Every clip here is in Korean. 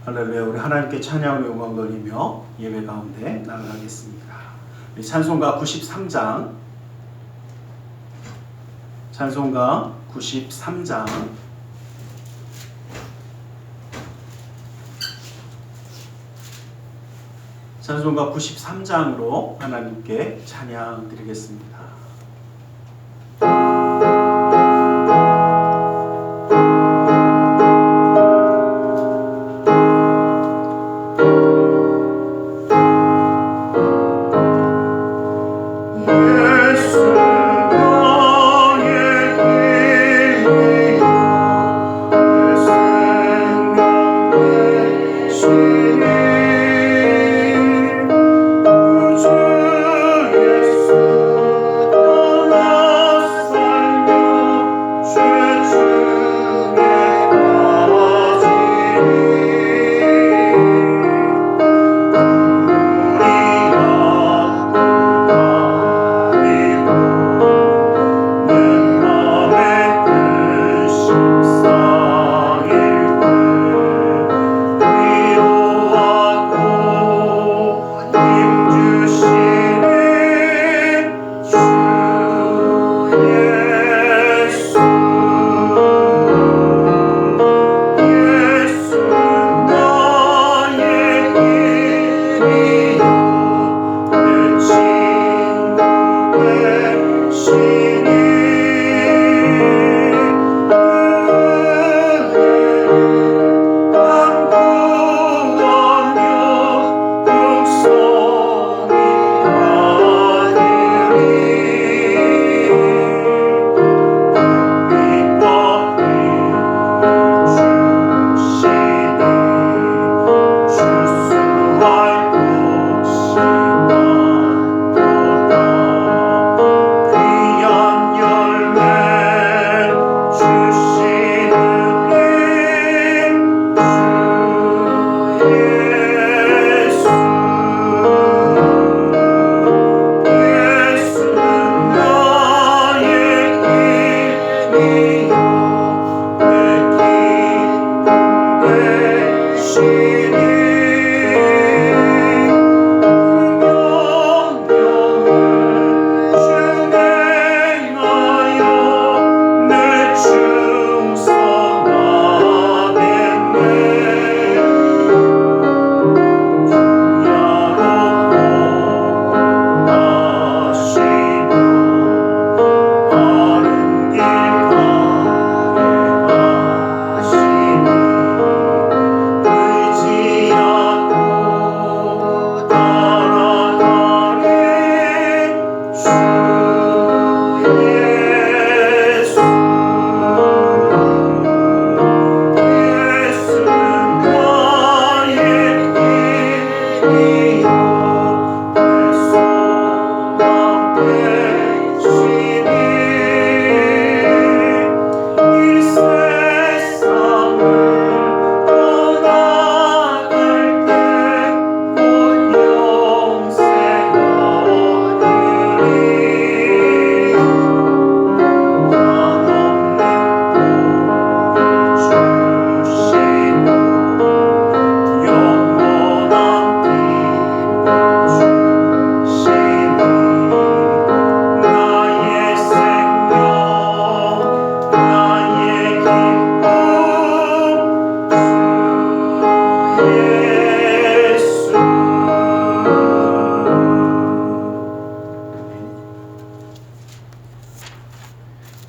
할렐루야. 우리 하나님께 찬양을 영광 돌리며 예배 가운데 나아가겠습니다. 우리 찬송가 93장 찬송가 93장 찬송가 93장으로 하나님께 찬양 드리겠습니다.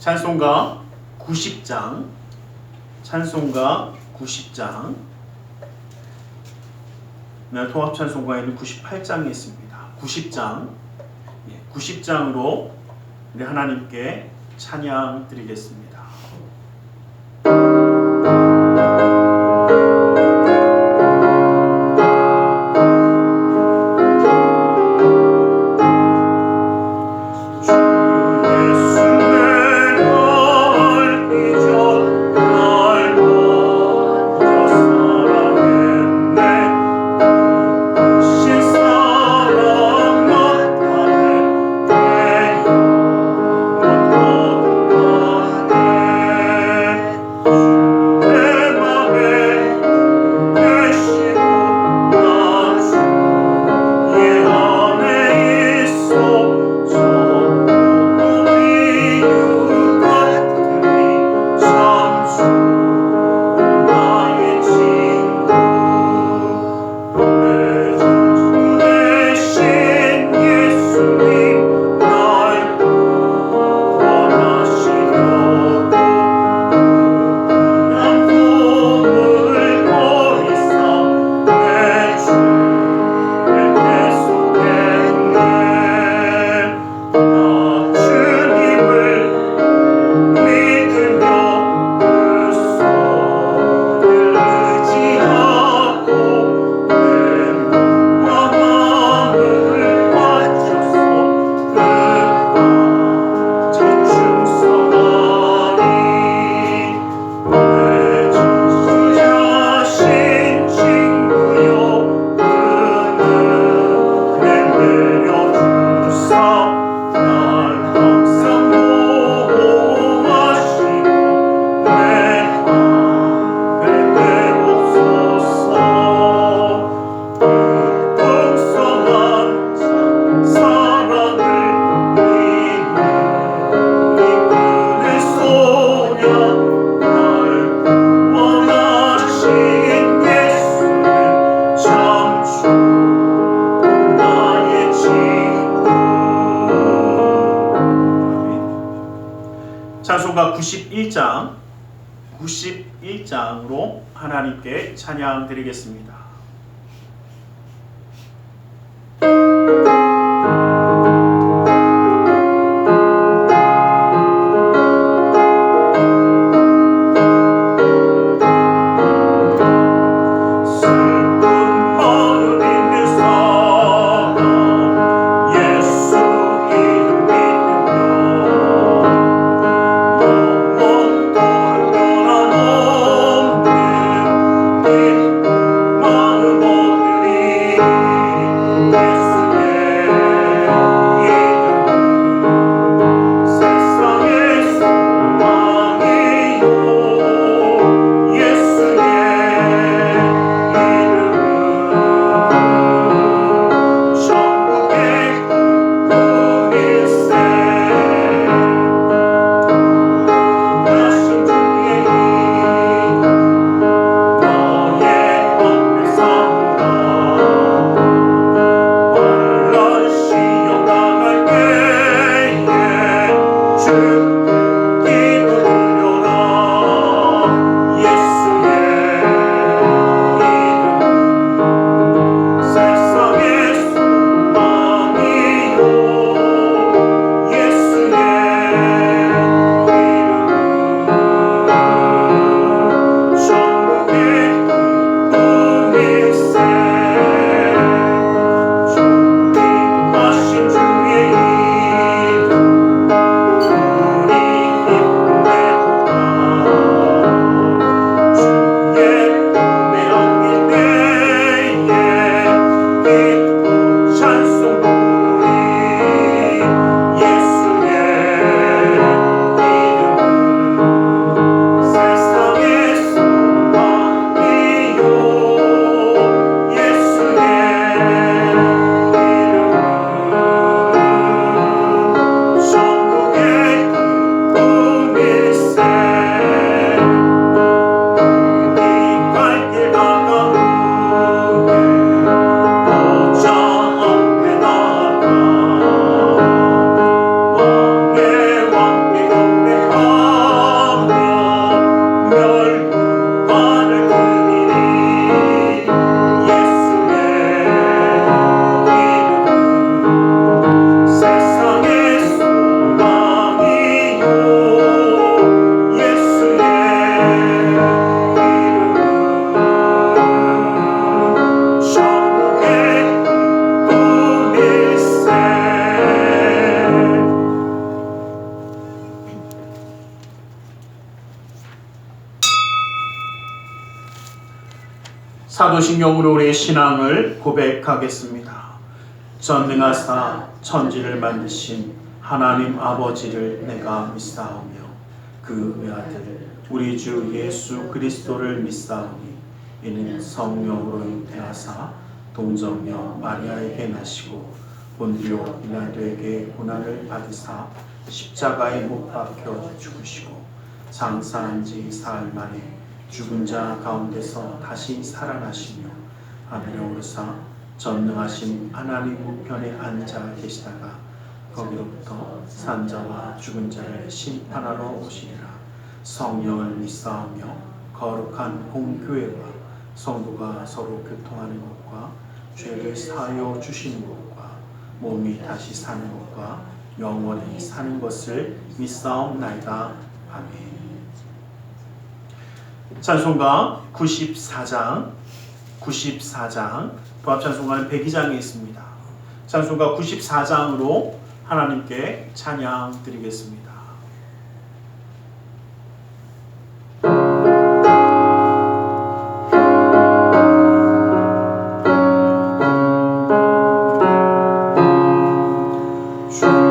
찬송가 90장 찬송가 90장 통합 찬송가에는 98장이 있습니다. 90장 90장으로 우리 하나님께 찬양 드리겠습니다. 91장으로 하나님께 찬양 드리겠습니다. 사도신경으로 우리의 신앙을 고백하겠습니다. 전능하사 천지를 만드신 하나님 아버지를 내가 믿사오며 그 외아들 우리 주 예수 그리스도를 믿사오니 이는 성령으로 잉태하사 동정녀 마리아에게 나시고 본디오 빌라도에게 고난을 받으사 십자가에 못 박혀 죽으시고 장사한 지 사흘 만에 죽은 자 가운데서 다시 살아나시며 하늘에 오르사 전능하신 하나님 우편에 앉아 계시다가 거기로부터 산자와 죽은 자를 심판하러 오시리라. 성령을 믿사오며 거룩한 공교회와 성도가 서로 교통하는 것과 죄를 사하여 주시는 것과 몸이 다시 사는 것과 영원히 사는 것을 믿사옵나이다. 아멘. 찬송가 94장 부합찬송가는 102장에 있습니다. 찬송가 94장으로 하나님께 찬양 드리겠습니다. 주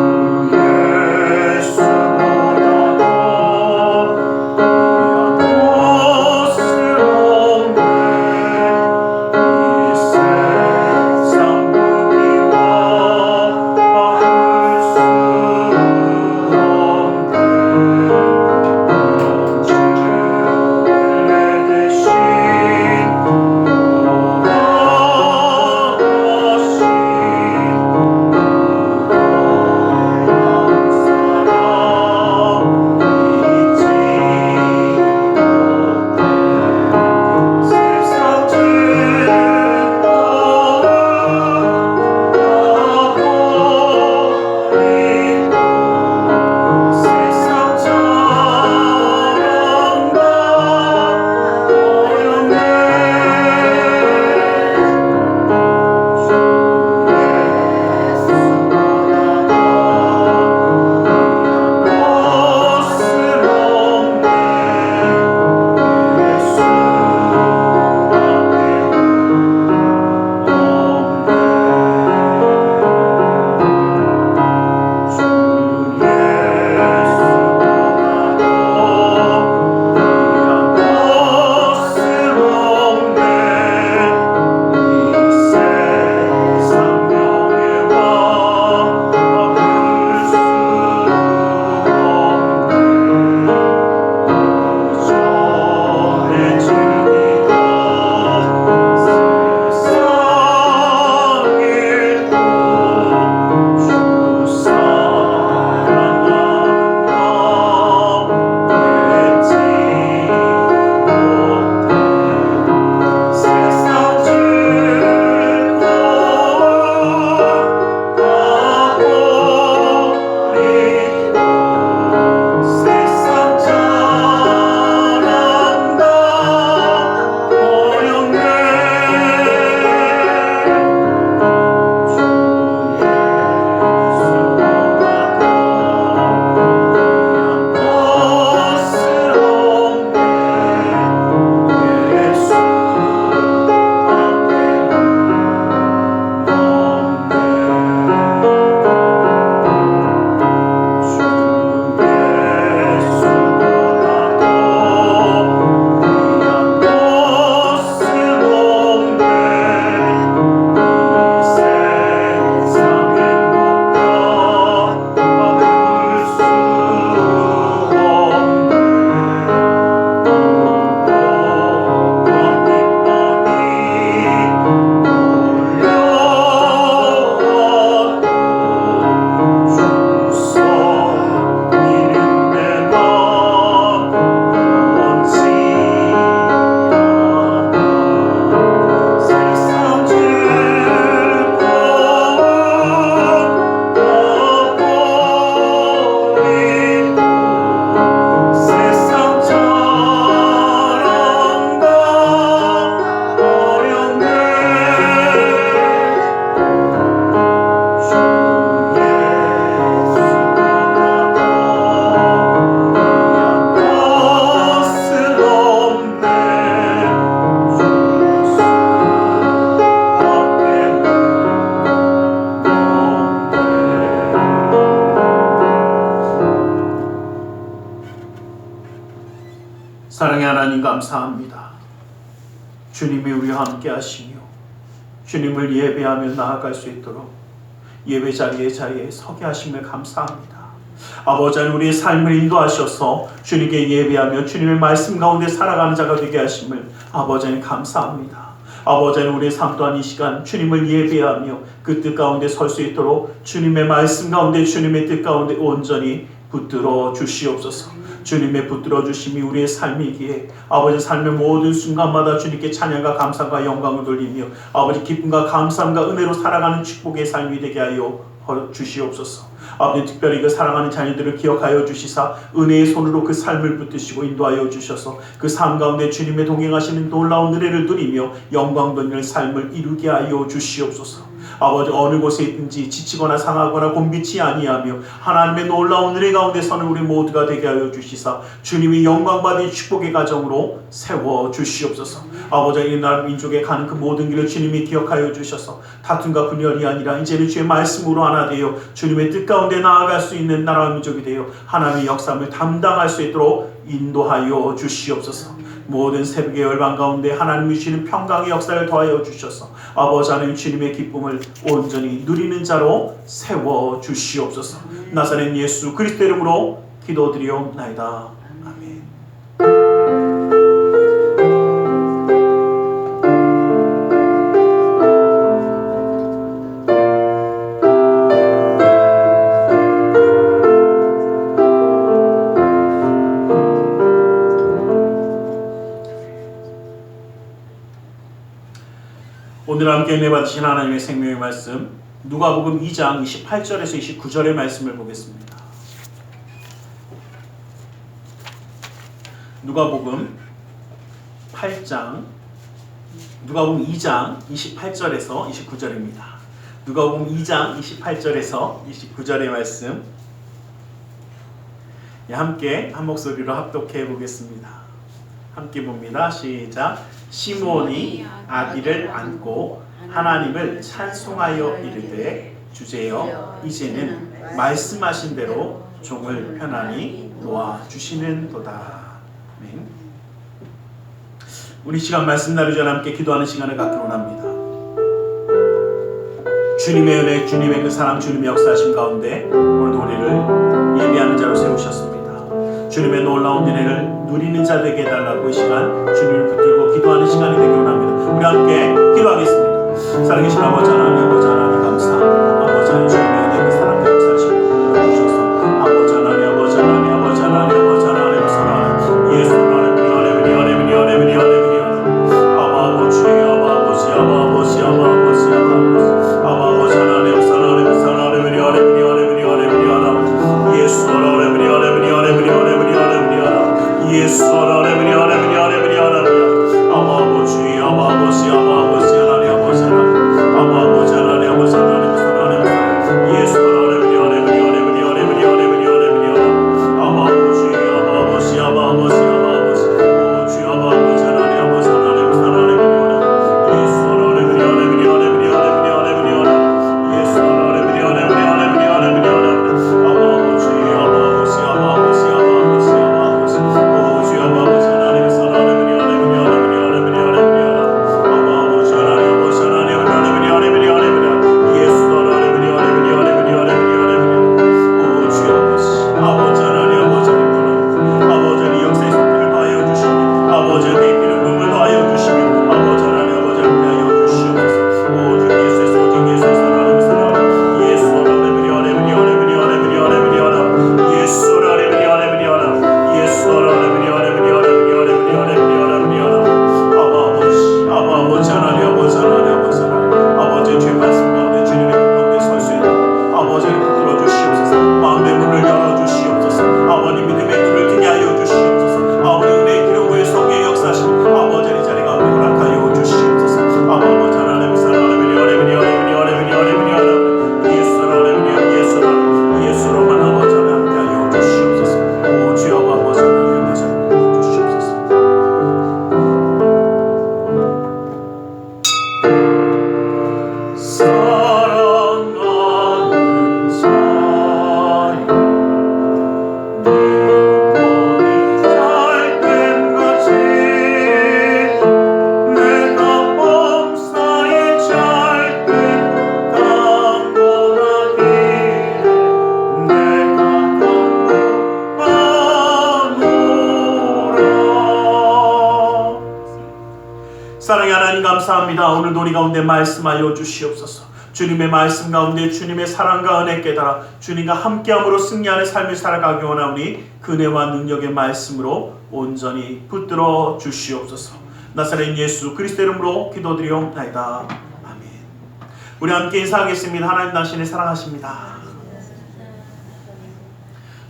주님이 우리와 함께 하시며 주님을 예배하며 나아갈 수 있도록 예배 자리에 서게 하심을 감사합니다. 아버지 하나님, 우리의 삶을 인도하셔서 주님께 예배하며 주님의 말씀 가운데 살아가는 자가 되게 하심을 아버지 하나님 감사합니다. 아버지 하나님, 우리의 삶 또한 이 시간 주님을 예배하며 그 뜻 가운데 설 수 있도록 주님의 말씀 가운데 주님의 뜻 가운데 온전히 붙들어 주시옵소서. 주님의 붙들어 주심이 우리의 삶이기에 아버지 삶의 모든 순간마다 주님께 찬양과 감사과 영광을 돌리며 아버지 기쁨과 감사함과 은혜로 살아가는 축복의 삶이 되게 하여 주시옵소서. 아버지 특별히 그 사랑하는 자녀들을 기억하여 주시사 은혜의 손으로 그 삶을 붙드시고 인도하여 주셔서 그 삶 가운데 주님의 동행하시는 놀라운 은혜를 누리며 영광 돌리는 삶을 이루게 하여 주시옵소서. 아버지 어느 곳에 있든지 지치거나 상하거나 곤비치 아니하며 하나님의 놀라운 은혜 가운데 서는 우리 모두가 되게 하여 주시사 주님이 영광받은 축복의 가정으로 세워 주시옵소서. 아버지 이 나라 민족에 가는 그 모든 길을 주님이 기억하여 주셔서 다툼과 분열이 아니라 이제는 주의 말씀으로 하나 되어 주님의 뜻 가운데 나아갈 수 있는 나라와 민족이 되어 하나님의 역사를 담당할 수 있도록 인도하여 주시옵소서. 모든 새벽의 열방 가운데 하나님이 주시는 평강의 역사를 더하여 주셔서 아버지 하나님 주님의 기쁨을 온전히 누리는 자로 세워 주시옵소서. 나사렛 예수 그리스도 이름으로 기도드리옵나이다. 아멘. 오늘 함께 은혜 받으신 하나님의 생명의 말씀 누가복음 2장 28절에서 29절의 말씀을 보겠습니다. 누가복음 2장 28절에서 29절입니다. 누가복음 2장 28절에서 29절의 말씀 함께 한 목소리로 합독해 보겠습니다. 함께 봅니다. 시작. 시몬이 아기를 안고 하나님을 찬송하여 이르되 주제여 이제는 말씀하신 대로 종을 편안히 놓아 주시는도다. 아멘. 우리 시간 말씀 나누자 함께 기도하는 시간을 갖기로 합니다. 주님의 은혜, 주님의 그 사랑, 주님의 역사하심 가운데 오늘도 우리를 예배하는 자로 세우셨습니다. 주님의 놀라운 은혜를 누리는 자 되게 해달라고 이 시간 주님을 붙들고 기도하는 시간이 되기로 합니다. 우리 함께 기도하겠습니다. 살아계신 아버지 하나님, 아버지 하나님 감사합니다. 아버지 하나님 주님의 은혜, 그 사랑, 역사하심 주셔서 아버지 하나님, 아버지 하나님, 아버지 하나님, 아버지 하나님 사랑하는 예수 하나님, 아버지, 아버지, 아버지, 아버지, 아버지, 아버지 하나님 사랑하는 예수 하나님, 예수 하나님, 아버지 하나님, 아버지 하나님, 아버지 하나님, 사랑의 하나님 감사합니다. 오늘도 우리 가운데 말씀하여 주시옵소서. 주님의 말씀 가운데 주님의 사랑과 은혜 깨달아 주님과 함께함으로 승리하는 삶을 살아가기 원하오니 그 은혜와 능력의 말씀으로 온전히 붙들어 주시옵소서. 나사렛 예수 그리스도 이름으로 기도드리옵나이다. 아멘. 우리 함께 인사하겠습니다. 하나님 당신을 사랑하십니다.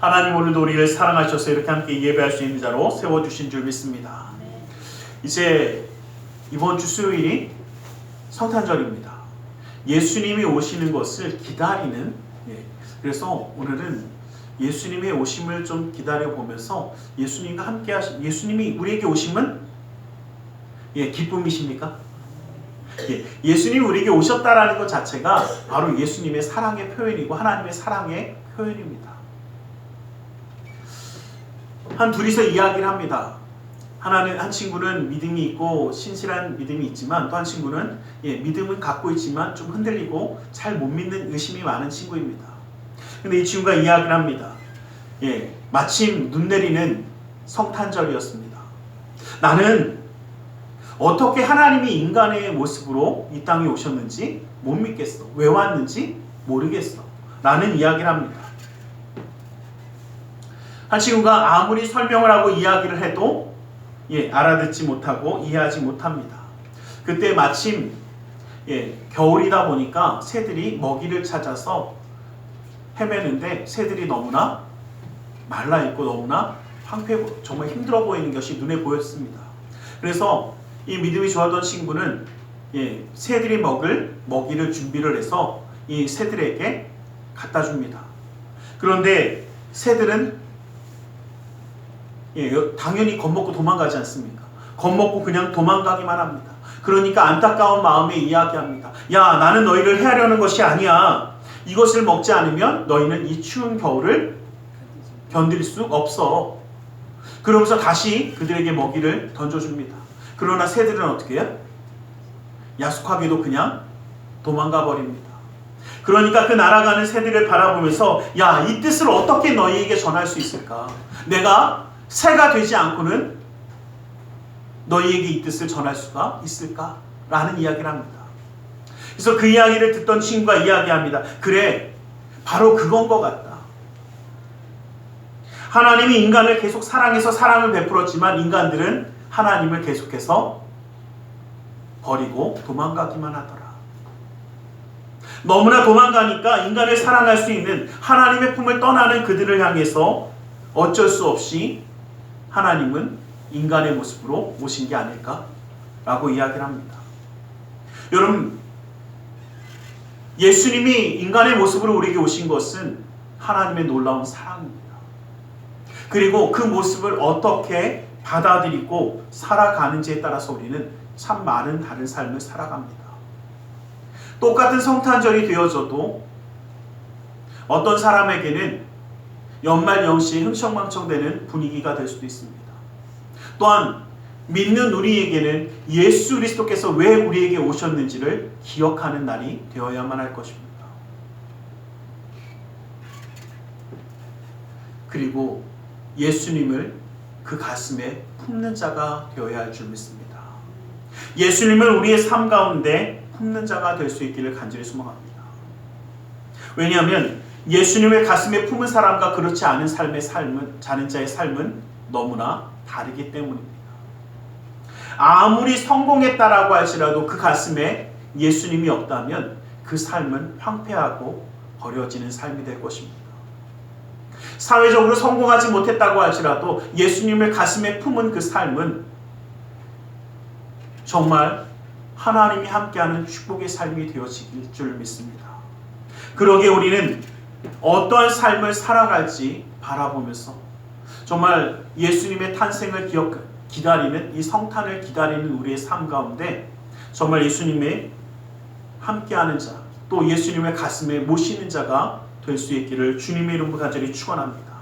하나님 오늘도 우리를 사랑하셔서 이렇게 함께 예배할 수 있는 자로 세워주신 줄 믿습니다. 이제 이번 주 수요일이 성탄절입니다. 예수님이 오시는 것을 기다리는, 그래서 오늘은 예수님의 오심을 좀 기다려 보면서 예수님과 함께 예수님이 우리에게 오심은 기쁨이십니까? 예수님이 우리에게 오셨다라는 것 자체가 바로 예수님의 사랑의 표현이고 하나님의 사랑의 표현입니다. 한 둘이서 이야기를 합니다. 한 친구는 믿음이 있고 신실한 믿음이 있지만 또 한 친구는 믿음은 갖고 있지만 좀 흔들리고 잘 못 믿는 의심이 많은 친구입니다. 근데 이 친구가 이야기를 합니다. 마침 눈 내리는 성탄절이었습니다. 나는 어떻게 하나님이 인간의 모습으로 이 땅에 오셨는지 못 믿겠어. 왜 왔는지 모르겠어. 라는 이야기를 합니다. 한 친구가 아무리 설명을 하고 이야기를 해도 알아듣지 못하고 이해하지 못합니다. 그때 마침 겨울이다 보니까 새들이 먹이를 찾아서 헤매는데 새들이 너무나 말라있고 너무나 황폐하고 정말 힘들어 보이는 것이 눈에 보였습니다. 그래서 이 믿음이 좋아하던 친구는 새들이 먹을 먹이를 준비를 해서 이 새들에게 갖다 줍니다. 그런데 새들은 당연히 겁먹고 도망가지 않습니까? 겁먹고 그냥 도망가기만 합니다. 그러니까 안타까운 마음에 이야기합니다. 야, 나는 너희를 해하려는 것이 아니야. 이것을 먹지 않으면 너희는 이 추운 겨울을 견딜 수 없어. 그러면서 다시 그들에게 먹이를 던져줍니다. 그러나 새들은 어떻게 해요? 야속하게도 그냥 도망가 버립니다. 그러니까 그 날아가는 새들을 바라보면서 야, 이 뜻을 어떻게 너희에게 전할 수 있을까? 내가 새가 되지 않고는 너희에게 이 뜻을 전할 수가 있을까? 라는 이야기를 합니다. 그래서 그 이야기를 듣던 친구가 이야기합니다. 그래, 바로 그건 것 같다. 하나님이 인간을 계속 사랑해서 사랑을 베풀었지만 인간들은 하나님을 계속해서 버리고 도망가기만 하더라. 너무나 도망가니까 인간을 사랑할 수 있는 하나님의 품을 떠나는 그들을 향해서 어쩔 수 없이 하나님은 인간의 모습으로 오신 게 아닐까라고 이야기를 합니다. 여러분, 예수님이 인간의 모습으로 우리에게 오신 것은 하나님의 놀라운 사랑입니다. 그리고 그 모습을 어떻게 받아들이고 살아가는지에 따라서 우리는 참 많은 다른 삶을 살아갑니다. 똑같은 성탄절이 되어져도 어떤 사람에게는 연말연시에 흥청망청되는 분위기가 될 수도 있습니다. 또한 믿는 우리에게는 예수 그리스도께서 왜 우리에게 오셨는지를 기억하는 날이 되어야만 할 것입니다. 그리고 예수님을 그 가슴에 품는 자가 되어야 할 줄 믿습니다. 예수님을 우리의 삶 가운데 품는 자가 될 수 있기를 간절히 소망합니다. 왜냐하면 예수님의 가슴에 품은 사람과 그렇지 않은 자는 자의 삶은 너무나 다르기 때문입니다. 아무리 성공했다라고 할지라도 그 가슴에 예수님이 없다면 그 삶은 황폐하고 버려지는 삶이 될 것입니다. 사회적으로 성공하지 못했다고 할지라도 예수님을 가슴에 품은 그 삶은 정말 하나님이 함께하는 축복의 삶이 되어질 줄 믿습니다. 그러기에 우리는 어떠한 삶을 살아갈지 바라보면서 정말 예수님의 탄생을 기다리는 이 성탄을 기다리는 우리의 삶 가운데 정말 예수님의 함께하는 자, 또 예수님의 가슴에 모시는 자가 될 수 있기를 주님의 이름으로 간절히 축원합니다.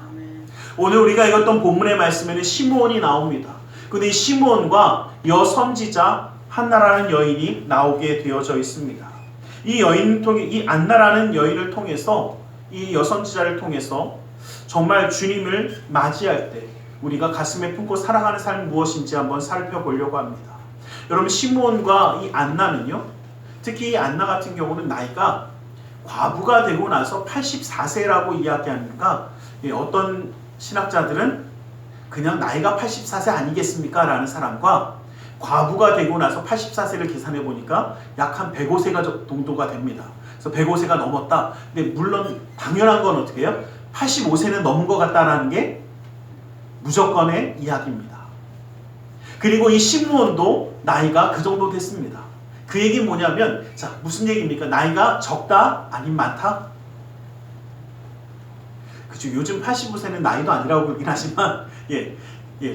오늘 우리가 읽었던 본문의 말씀에는 시므온이 나옵니다. 그런데 이 시므온과 여선지자 한나라는 여인이 나오게 되어져 있습니다. 이 안나라는 여인을 통해서 이 여선지자를 통해서 정말 주님을 맞이할 때 우리가 가슴에 품고 살아가는 삶이 무엇인지 한번 살펴보려고 합니다. 여러분 시므온과 이 안나는요, 특히 이 안나 같은 경우는 나이가 과부가 되고 나서 84세라고 이야기하니까 어떤 신학자들은 그냥 나이가 84세 아니겠습니까? 라는 사람과 과부가 되고 나서 84세를 계산해 보니까 약 한 105세가 정도가 됩니다. 그래서 105세가 넘었다. 근데 물론 당연한 건 어떻게 해요? 85세는 넘은 것 같다라는 게 무조건의 이야기입니다. 그리고 이 시므온도 나이가 그 정도 됐습니다. 그 얘기는 뭐냐면, 자, 무슨 얘기입니까? 나이가 적다? 아님 많다? 그죠. 요즘 85세는 나이도 아니라고 그러긴 하지만,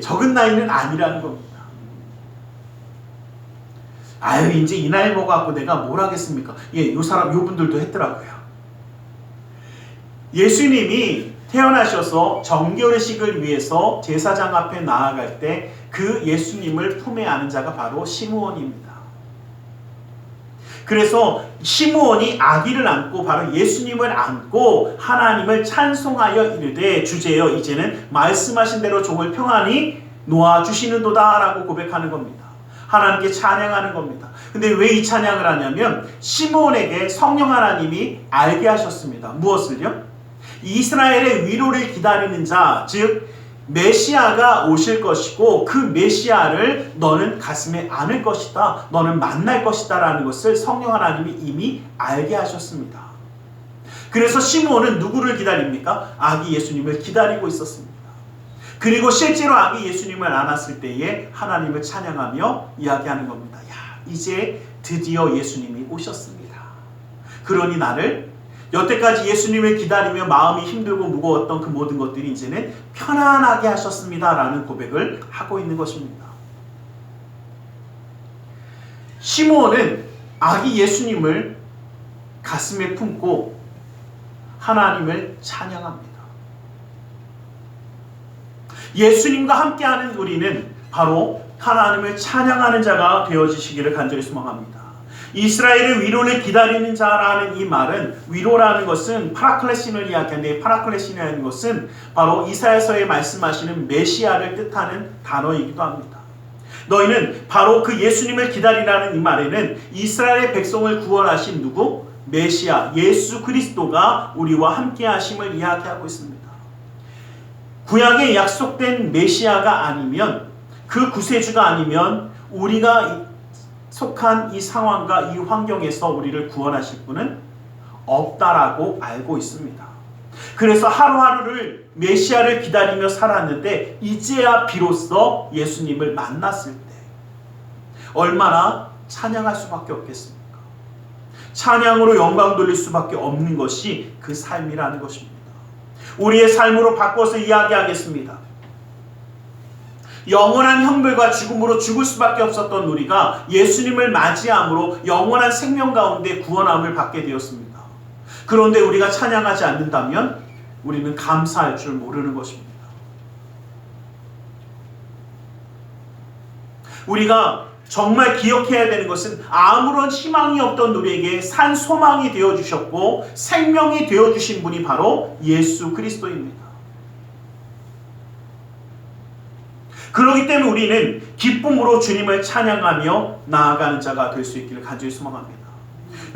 적은 나이는 아니라는 겁니다. 아유, 이제 이 나이 먹어갖고 내가 뭘 하겠습니까? 요 분들도 했더라고요. 예수님이 태어나셔서 정결의식을 위해서 제사장 앞에 나아갈 때 그 예수님을 품에 안은 자가 바로 시므온입니다. 그래서 시므온이 아기를 안고 바로 예수님을 안고 하나님을 찬송하여 이르되 주제여 이제는 말씀하신 대로 종을 평안히 놓아주시는도다 라고 고백하는 겁니다. 하나님께 찬양하는 겁니다. 근데 왜 이 찬양을 하냐면 시므온에게 성령 하나님이 알게 하셨습니다. 무엇을요? 이스라엘의 위로를 기다리는 자, 즉 메시아가 오실 것이고 그 메시아를 너는 가슴에 안을 것이다. 너는 만날 것이다 라는 것을 성령 하나님이 이미 알게 하셨습니다. 그래서 시므온은 누구를 기다립니까? 아기 예수님을 기다리고 있었습니다. 그리고 실제로 아기 예수님을 안았을 때에 하나님을 찬양하며 이야기하는 겁니다. 야, 이제 드디어 예수님이 오셨습니다. 그러니 나를 여태까지 예수님을 기다리며 마음이 힘들고 무거웠던 그 모든 것들이 이제는 편안하게 하셨습니다 라는 고백을 하고 있는 것입니다. 시므온은 아기 예수님을 가슴에 품고 하나님을 찬양합니다. 예수님과 함께하는 우리는 바로 하나님을 찬양하는 자가 되어지시기를 간절히 소망합니다. 이스라엘의 위로를 기다리는 자라는 이 말은, 위로라는 것은 파라클레신을 이야기하는데, 파라클레신이라는 것은 바로 이사야서에 말씀하시는 메시아를 뜻하는 단어이기도 합니다. 너희는 바로 그 예수님을 기다리라는 이 말에는 이스라엘의 백성을 구원하신 누구? 메시아 예수 그리스도가 우리와 함께 하심을 이야기하고 있습니다. 구약에 약속된 메시아가 아니면, 그 구세주가 아니면 우리가 속한 이 상황과 이 환경에서 우리를 구원하실 분은 없다라고 알고 있습니다. 그래서 하루하루를 메시아를 기다리며 살았는데 이제야 비로소 예수님을 만났을 때 얼마나 찬양할 수밖에 없겠습니까? 찬양으로 영광 돌릴 수밖에 없는 것이 그 삶이라는 것입니다. 우리의 삶으로 바꿔서 이야기하겠습니다. 영원한 형벌과 죽음으로 죽을 수밖에 없었던 우리가 예수님을 맞이함으로 영원한 생명 가운데 구원함을 받게 되었습니다. 그런데 우리가 찬양하지 않는다면 우리는 감사할 줄 모르는 것입니다. 우리가 정말 기억해야 되는 것은 아무런 희망이 없던 우리에게 산 소망이 되어주셨고 생명이 되어주신 분이 바로 예수 그리스도입니다. 그렇기 때문에 우리는 기쁨으로 주님을 찬양하며 나아가는 자가 될 수 있기를 간절히 소망합니다.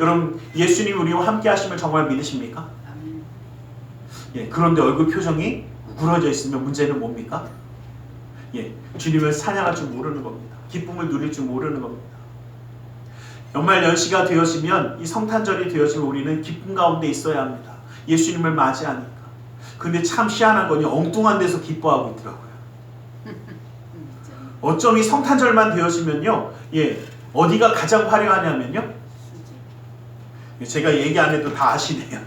여러분, 예수님이 우리와 함께 하심을 정말 믿으십니까? 그런데 얼굴 표정이 구부러져 있으면 문제는 뭡니까? 주님을 찬양할 줄 모르는 겁니다. 기쁨을 누릴 줄 모르는 겁니다. 연말 연시가 되어지면, 이 성탄절이 되어지면 우리는 기쁨 가운데 있어야 합니다. 예수님을 맞이하니까. 근데 참 희한한 건요, 엉뚱한 데서 기뻐하고 있더라고요. 어쩜 이 성탄절만 되어지면요, 어디가 가장 화려하냐면요, 제가 얘기 안 해도 다 아시네요.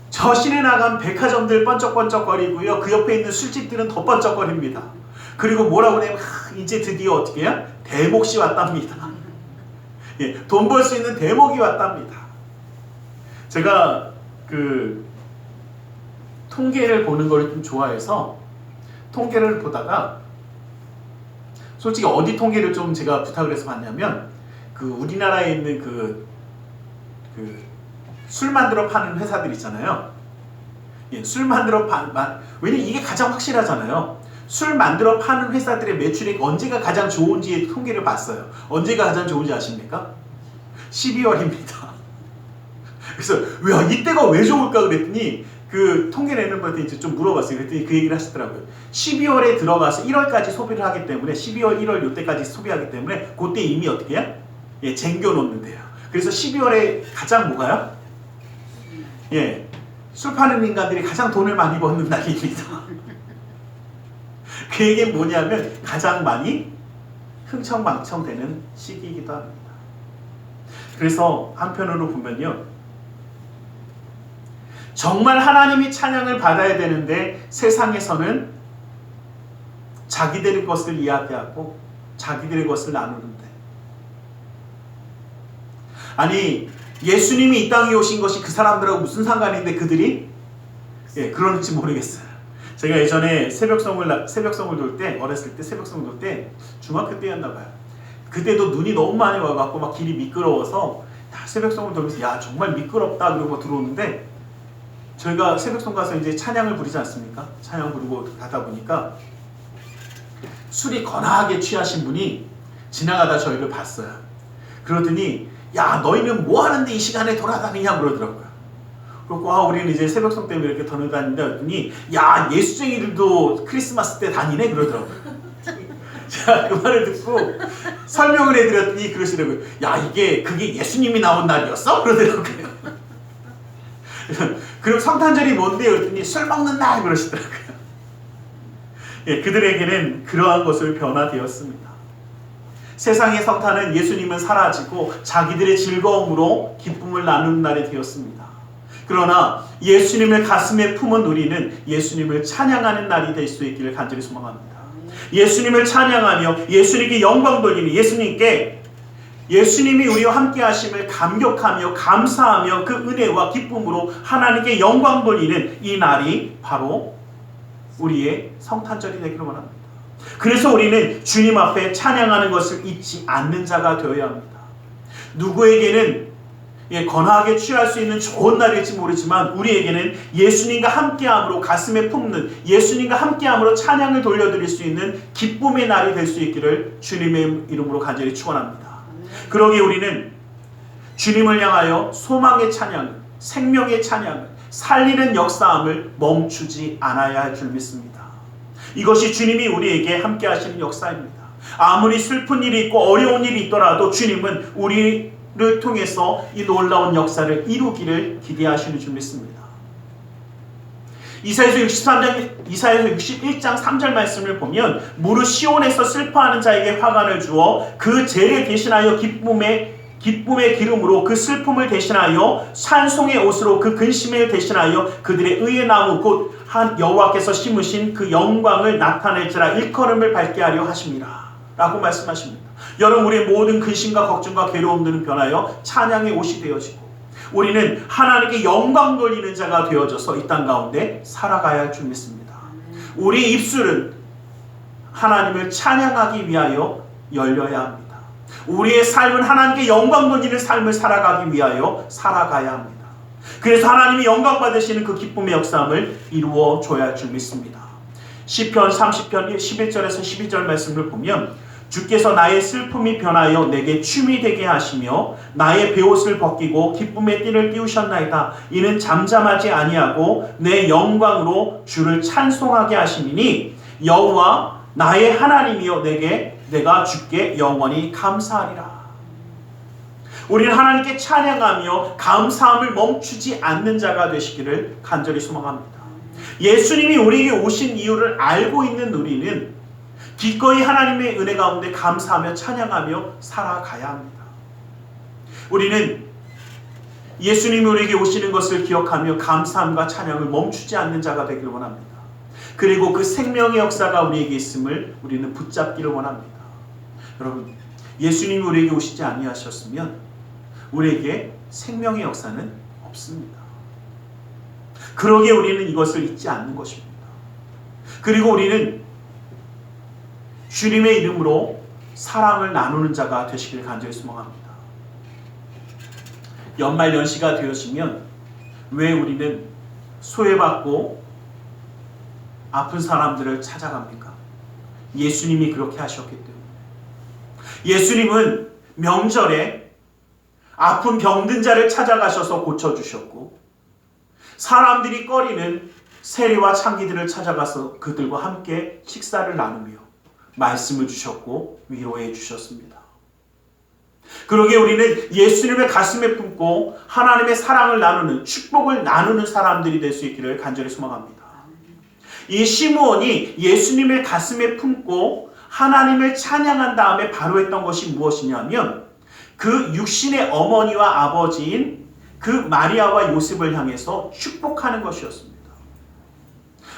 저 시내 나간 백화점들 번쩍번쩍거리고요, 그 옆에 있는 술집들은 더 번쩍거립니다. 그리고 뭐라고 하냐면, 이제 드디어 어떻게 해요? 대목시 왔답니다. 돈 벌 수 있는 대목이 왔답니다. 제가 통계를 보는 걸 좀 좋아해서 통계를 보다가, 솔직히 어디 통계를 좀 제가 부탁을 해서 봤냐면, 우리나라에 있는 술 만들어 파는 회사들 있잖아요. 술 만들어 왜냐면 이게 가장 확실하잖아요. 술 만들어 파는 회사들의 매출이 언제가 가장 좋은지 통계를 봤어요. 언제가 가장 좋은지 아십니까? 12월입니다. 그래서 이때가 왜 좋을까 그랬더니 그 통계 내는 분한테 이제 좀 물어봤어요. 그랬더니 그 얘기를 하시더라고요. 12월에 들어가서 1월까지 소비를 하기 때문에 12월, 1월 이때까지 소비하기 때문에 그때 이미 어떻게 해요? 예, 쟁겨 놓는데요. 그래서 12월에 가장 뭐가요? 예, 술 파는 인간들이 가장 돈을 많이 버는 날입니다. 그 얘기는 뭐냐면 가장 많이 흥청망청되는 시기이기도 합니다. 그래서 한편으로 보면요, 정말 하나님이 찬양을 받아야 되는데 세상에서는 자기들의 것을 이야기하고 자기들의 것을 나누는데, 아니 예수님이 이 땅에 오신 것이 그 사람들하고 무슨 상관인데 그들이 그런지 모르겠어요. 제가 예전에 새벽송을 돌 때, 어렸을 때 새벽송을 돌 때 중학교 때였나 봐요. 그때도 눈이 너무 많이 와갖고 막 길이 미끄러워서 새벽송을 돌면서 야 정말 미끄럽다 그러고 들어오는데, 저희가 새벽송 가서 이제 찬양을 부르지 않습니까? 찬양 부르고 가다 보니까 술이 거나하게 취하신 분이 지나가다 저희를 봤어요. 그러더니 야 너희는 뭐 하는데 이 시간에 돌아다니냐 그러더라고요. 그리고 우리는 이제 새벽송 때문에 이렇게 다니는데 그랬더니 야 예수쟁이들도 크리스마스 때 다니네 그러더라고요. 제가 그 말을 듣고 설명을 해드렸더니 그러시더라고요. 야 그게 예수님이 나온 날이었어? 그러더라고요. 그럼 성탄절이 뭔데요? 그랬더니 술 먹는 날 그러시더라고요. 예, 그들에게는 그러한 것을 변화되었습니다. 세상의 성탄은 예수님은 사라지고 자기들의 즐거움으로 기쁨을 나누는 날이 되었습니다. 그러나 예수님을 가슴에 품은 우리는 예수님을 찬양하는 날이 될 수 있기를 간절히 소망합니다. 예수님을 찬양하며 예수님께 영광 돌리는, 예수님이 우리와 함께 하심을 감격하며 감사하며 그 은혜와 기쁨으로 하나님께 영광 돌리는 이 날이 바로 우리의 성탄절이 되기를 원합니다. 그래서 우리는 주님 앞에 찬양하는 것을 잊지 않는 자가 되어야 합니다. 누구에게는 건하게 취할 수 있는 좋은 날일지 모르지만 우리에게는 예수님과 함께함으로 가슴에 품는, 예수님과 함께함으로 찬양을 돌려드릴 수 있는 기쁨의 날이 될 수 있기를 주님의 이름으로 간절히 축원합니다. 그러기에 우리는 주님을 향하여 소망의 찬양, 생명의 찬양, 살리는 역사함을 멈추지 않아야 할 줄 믿습니다. 이것이 주님이 우리에게 함께 하시는 역사입니다. 아무리 슬픈 일이 있고 어려운 일이 있더라도 주님은 우리를 통해서 이 놀라운 역사를 이루기를 기대하시는 줄 믿습니다. 이사야서 61장 3절 말씀을 보면 무릇 시온에서 슬퍼하는 자에게 화관을 주어 그 죄를 대신하여 기쁨의 기름으로 그 슬픔을 대신하여 찬송의 옷으로 그 근심을 대신하여 그들의 의의 나무 곧 한 여호와께서 심으신 그 영광을 나타낼지라 일컬음을 밝게 하려 하십니다 라고 말씀하십니다. 여러분, 우리의 모든 근심과 걱정과 괴로움들은 변하여 찬양의 옷이 되어지고 우리는 하나님께 영광 돌리는 자가 되어져서 이 땅 가운데 살아가야 할 줄 믿습니다. 우리 입술은 하나님을 찬양하기 위하여 열려야 합니다. 우리의 삶은 하나님께 영광 돌리는 삶을 살아가기 위하여 살아가야 합니다. 그래서 하나님이 영광 받으시는 그 기쁨의 역사함을 이루어 줘야 할 줄 믿습니다. 시편 30편 11절에서 12절 말씀을 보면 주께서 나의 슬픔이 변하여 내게 춤이 되게 하시며 나의 베옷을 벗기고 기쁨의 띠를 띄우셨나이다. 이는 잠잠하지 아니하고 내 영광으로 주를 찬송하게 하심이니 여호와 나의 하나님이여 내가 주께 영원히 감사하리라. 우리는 하나님께 찬양하며 감사함을 멈추지 않는 자가 되시기를 간절히 소망합니다. 예수님이 우리에게 오신 이유를 알고 있는 우리는 기꺼이 하나님의 은혜 가운데 감사하며 찬양하며 살아가야 합니다. 우리는 예수님이 우리에게 오시는 것을 기억하며 감사함과 찬양을 멈추지 않는 자가 되기를 원합니다. 그리고 그 생명의 역사가 우리에게 있음을 우리는 붙잡기를 원합니다. 여러분, 예수님이 우리에게 오시지 아니하셨으면 우리에게 생명의 역사는 없습니다. 그러기에 우리는 이것을 잊지 않는 것입니다. 그리고 우리는 주님의 이름으로 사랑을 나누는 자가 되시길 간절히 소망합니다. 연말 연시가 되어지면 왜 우리는 소외받고 아픈 사람들을 찾아갑니까? 예수님이 그렇게 하셨기 때문에. 예수님은 명절에 아픈 병든 자를 찾아가셔서 고쳐주셨고, 사람들이 꺼리는 세리와 창기들을 찾아가서 그들과 함께 식사를 나누며 말씀을 주셨고 위로해 주셨습니다. 그러기에 우리는 예수님의 가슴에 품고 하나님의 사랑을 나누는, 축복을 나누는 사람들이 될 수 있기를 간절히 소망합니다. 이 시므온이 예수님의 가슴에 품고 하나님을 찬양한 다음에 바로 했던 것이 무엇이냐면, 그 육신의 어머니와 아버지인 그 마리아와 요셉을 향해서 축복하는 것이었습니다.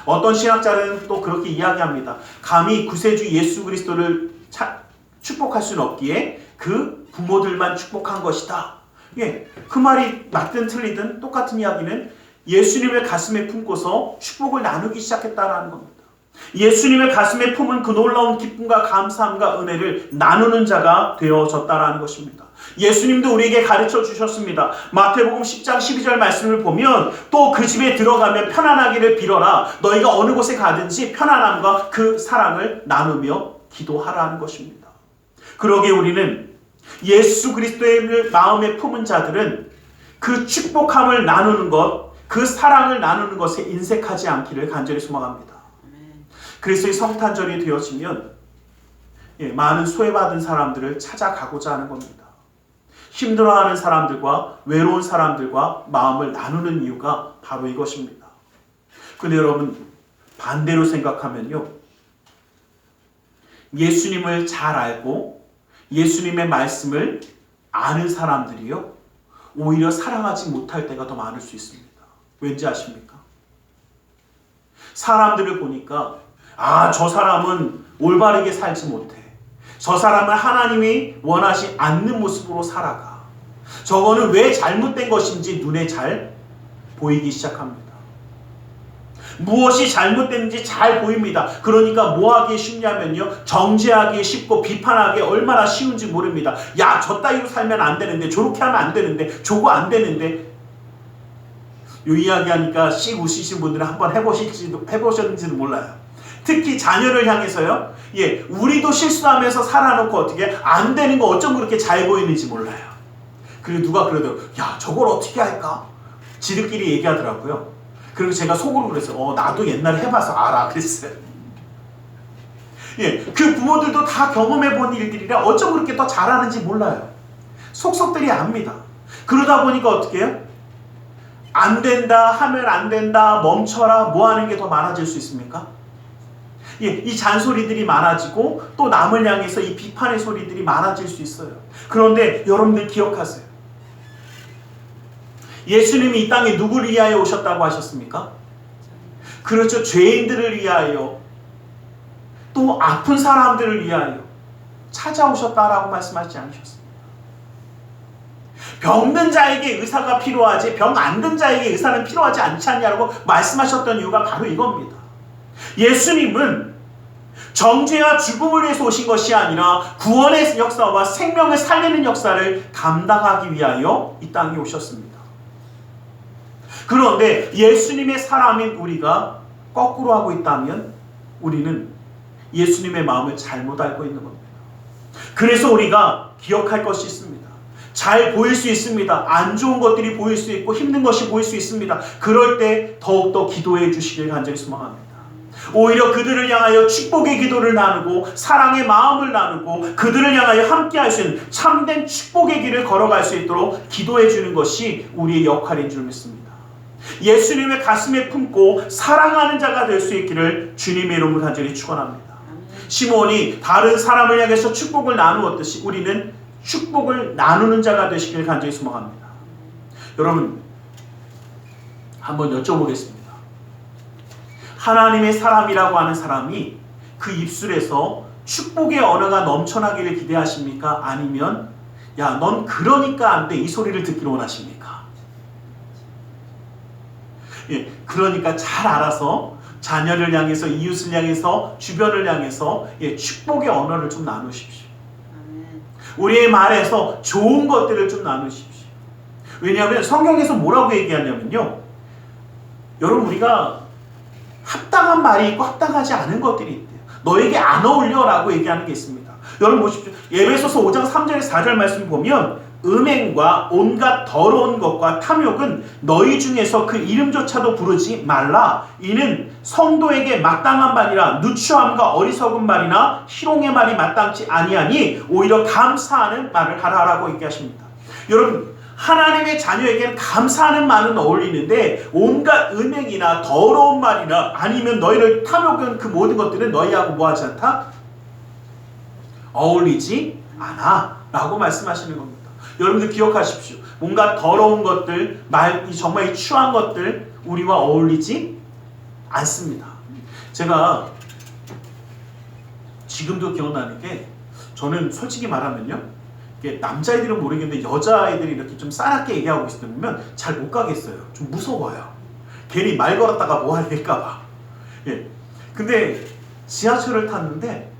어떤 신학자는 또 그렇게 이야기합니다. 감히 구세주 예수 그리스도를 축복할 수는 없기에 그 부모들만 축복한 것이다. 그 말이 맞든 틀리든 똑같은 이야기는 예수님의 가슴에 품고서 축복을 나누기 시작했다는 겁니다. 예수님의 가슴에 품은 그 놀라운 기쁨과 감사함과 은혜를 나누는 자가 되어졌다는 것입니다. 예수님도 우리에게 가르쳐 주셨습니다. 마태복음 10장 12절 말씀을 보면, 또 그 집에 들어가면 편안하기를 빌어라. 너희가 어느 곳에 가든지 편안함과 그 사랑을 나누며 기도하라는 것입니다. 그러기에 우리는 예수 그리스도의 마음에 품은 자들은 그 축복함을 나누는 것, 그 사랑을 나누는 것에 인색하지 않기를 간절히 소망합니다. 그리스도의 성탄절이 되어지면 많은 소외받은 사람들을 찾아가고자 하는 겁니다. 힘들어하는 사람들과 외로운 사람들과 마음을 나누는 이유가 바로 이것입니다. 근데 여러분, 반대로 생각하면요, 예수님을 잘 알고 예수님의 말씀을 아는 사람들이요, 오히려 사랑하지 못할 때가 더 많을 수 있습니다. 왠지 아십니까? 사람들을 보니까, 저 사람은 올바르게 살지 못해. 저 사람은 하나님이 원하지 않는 모습으로 살아가. 저거는 왜 잘못된 것인지 눈에 잘 보이기 시작합니다. 무엇이 잘못됐는지 잘 보입니다. 그러니까 뭐 하기 쉽냐면요, 정죄하기 쉽고 비판하기 얼마나 쉬운지 모릅니다. 야, 저 따위로 살면 안 되는데, 저렇게 하면 안 되는데, 저거 안 되는데. 이 이야기하니까 씩 웃으신 분들은 한번 해보셨는지도 몰라요. 특히 자녀를 향해서요, 우리도 실수하면서 살아놓고 어떻게 안 되는 거 어쩜 그렇게 잘 보이는지 몰라요. 그리고 누가 그러더라고요. 야, 저걸 어떻게 할까? 지들끼리 얘기하더라고요. 그리고 제가 속으로 그랬어요. 나도 옛날에 해봐서 알아. 그랬어요. 그 부모들도 다 경험해본 일들이라 어쩜 그렇게 더 잘하는지 몰라요. 속속들이 압니다. 그러다 보니까 어떻게 해요? 안 된다, 하면 안 된다, 멈춰라, 뭐 하는 게 더 많아질 수 있습니까? 이 잔소리들이 많아지고 또 남을 향해서 이 비판의 소리들이 많아질 수 있어요. 그런데 여러분들 기억하세요. 예수님이 이 땅에 누구를 위하여 오셨다고 하셨습니까? 그렇죠. 죄인들을 위하여, 또 아픈 사람들을 위하여 찾아오셨다라고 말씀하지 않으셨습니까? 병든 자에게 의사가 필요하지 병 안 든 자에게 의사는 필요하지 않지 않냐고 말씀하셨던 이유가 바로 이겁니다. 예수님은 정죄와 죽음을 위해서 오신 것이 아니라 구원의 역사와 생명을 살리는 역사를 감당하기 위하여 이 땅에 오셨습니다. 그런데 예수님의 사람인 우리가 거꾸로 하고 있다면 우리는 예수님의 마음을 잘못 알고 있는 겁니다. 그래서 우리가 기억할 것이 있습니다. 잘 보일 수 있습니다. 안 좋은 것들이 보일 수 있고 힘든 것이 보일 수 있습니다. 그럴 때 더욱더 기도해 주시길 간절히 소망합니다. 오히려 그들을 향하여 축복의 기도를 나누고 사랑의 마음을 나누고 그들을 향하여 함께할 수 있는 참된 축복의 길을 걸어갈 수 있도록 기도해 주는 것이 우리의 역할인 줄 믿습니다. 예수님의 가슴에 품고 사랑하는 자가 될 수 있기를 주님의 이름으로 간절히 축원합니다. 시므온이 다른 사람을 향해서 축복을 나누었듯이 우리는 축복을 나누는 자가 되시길 간절히 소망합니다. 여러분, 한번 여쭤보겠습니다. 하나님의 사람이라고 하는 사람이 그 입술에서 축복의 언어가 넘쳐나기를 기대하십니까? 아니면 야, 넌 그러니까 안 돼, 이 소리를 듣기를 원하십니까? 그러니까 잘 알아서 자녀를 향해서, 이웃을 향해서, 주변을 향해서 축복의 언어를 좀 나누십시오. 우리의 말에서 좋은 것들을 좀 나누십시오. 왜냐하면 성경에서 뭐라고 얘기하냐면요, 여러분, 우리가 합당한 말이 있고 합당하지 않은 것들이 있대요. 너에게 안 어울려라고 얘기하는 게 있습니다. 여러분 보십시오. 에베소서 5장 3절에서 4절 말씀 보면 음행과 온갖 더러운 것과 탐욕은 너희 중에서 그 이름조차도 부르지 말라. 이는 성도에게 마땅한 말이라. 누추함과 어리석은 말이나 희롱의 말이 마땅치 아니하니 오히려 감사하는 말을 하라라고 얘기하십니다. 여러분, 하나님의 자녀에게는 감사하는 말은 어울리는데 온갖 음행이나 더러운 말이나 아니면 너희를 탐욕은 그 모든 것들은 너희하고 뭐하지 않다? 어울리지 않아 라고 말씀하시는 겁니다. 여러분들 기억하십시오. 뭔가 더러운 것들, 정말 추한 것들 우리와 어울리지 않습니다. 제가 지금도 기억나는 게, 저는 솔직히 말하면요, 남자애들은 모르겠는데 여자애들이 이렇게 좀 싸납게 얘기하고 있으면 잘 못 가겠어요. 좀 무서워요. 괜히 말 걸었다가 뭐 할까봐. 예. 근데 지하철을 탔는데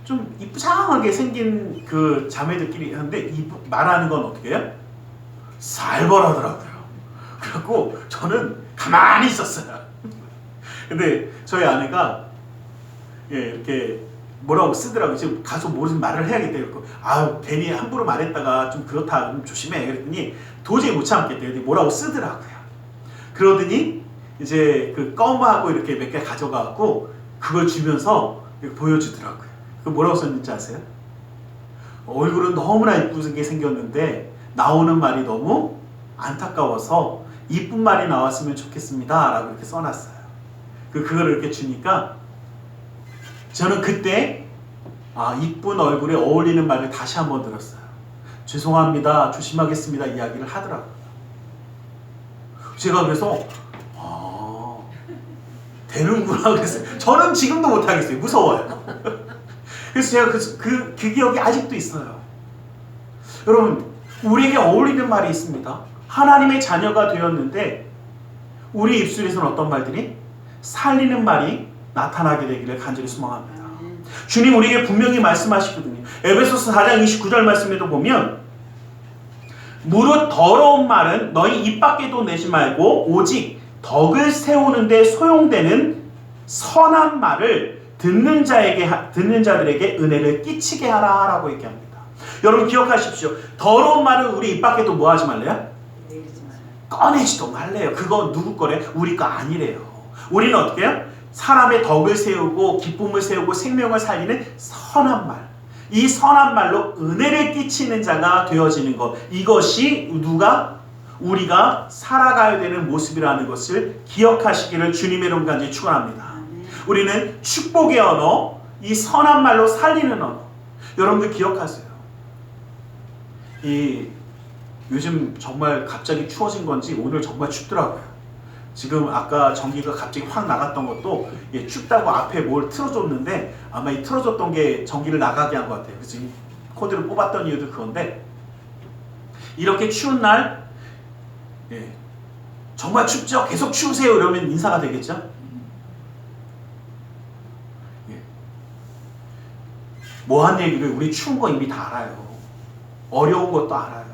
좀 이쁘장하게 생긴 그 자매들끼리 하는데 말하는 건 어떻게 해요? 살벌하더라고요. 그래갖고 저는 가만히 있었어요. 근데 저희 아내가 이렇게 뭐라고 쓰더라고요. 지금 가서 무슨 말을 해야겠다. 그래서 괜히 함부로 말했다가 좀 그렇다. 좀 조심해. 그랬더니 도저히 못 참겠대요. 뭐라고 쓰더라고요. 그러더니 이제 그 껌하고 이렇게 몇 개 가져가갖고 그걸 주면서 보여주더라고요. 그 뭐라고 썼는지 아세요? 얼굴은 너무나 이쁘게 생겼는데 나오는 말이 너무 안타까워서 이쁜 말이 나왔으면 좋겠습니다 라고 이렇게 써놨어요. 그걸 이렇게 주니까 저는 그때 이쁜 얼굴에 어울리는 말을 다시 한번 들었어요. 죄송합니다, 조심하겠습니다 이야기를 하더라고요. 제가 그래서 되는구나 그랬어요. 저는 지금도 못하겠어요. 무서워요. 그래서 제가 그 기억이 아직도 있어요. 여러분, 우리에게 어울리는 말이 있습니다. 하나님의 자녀가 되었는데 우리 입술에서는 어떤 말들이? 살리는 말이 나타나게 되기를 간절히 소망합니다. 주님 우리에게 분명히 말씀하시거든요. 에베소서 4장 29절 말씀에도 보면 무릇 더러운 말은 너희 입 밖에도 내지 말고 오직 덕을 세우는데 소용되는 선한 말을 듣는 자들에게 은혜를 끼치게 하라라고 얘기합니다. 여러분 기억하십시오. 더러운 말은 우리 입 밖에도 뭐 하지 말래요? 꺼내지도 말래요. 그거 누구 거래? 우리 거 아니래요. 우리는 어떻게 해요? 사람의 덕을 세우고 기쁨을 세우고 생명을 살리는 선한 말. 이 선한 말로 은혜를 끼치는 자가 되어지는 것. 이것이 우리가 살아가야 되는 모습이라는 것을 기억하시기를 주님의 이름 간절히 축원합니다. 우리는 축복의 언어, 이 선한 말로 살리는 언어. 여러분들 기억하세요. 요즘 정말 갑자기 추워진 건지 오늘 정말 춥더라고요. 지금 아까 전기가 갑자기 확 나갔던 것도 춥다고 앞에 뭘 틀어줬는데 아마 이 틀어줬던 게 전기를 나가게 한 것 같아요. 그래서 이 코드를 뽑았던 이유도 그건데, 이렇게 추운 날 정말 춥죠? 계속 추우세요 이러면 인사가 되겠죠? 뭐한 얘기를 우리 추운 거 이미 다 알아요. 어려운 것도 알아요.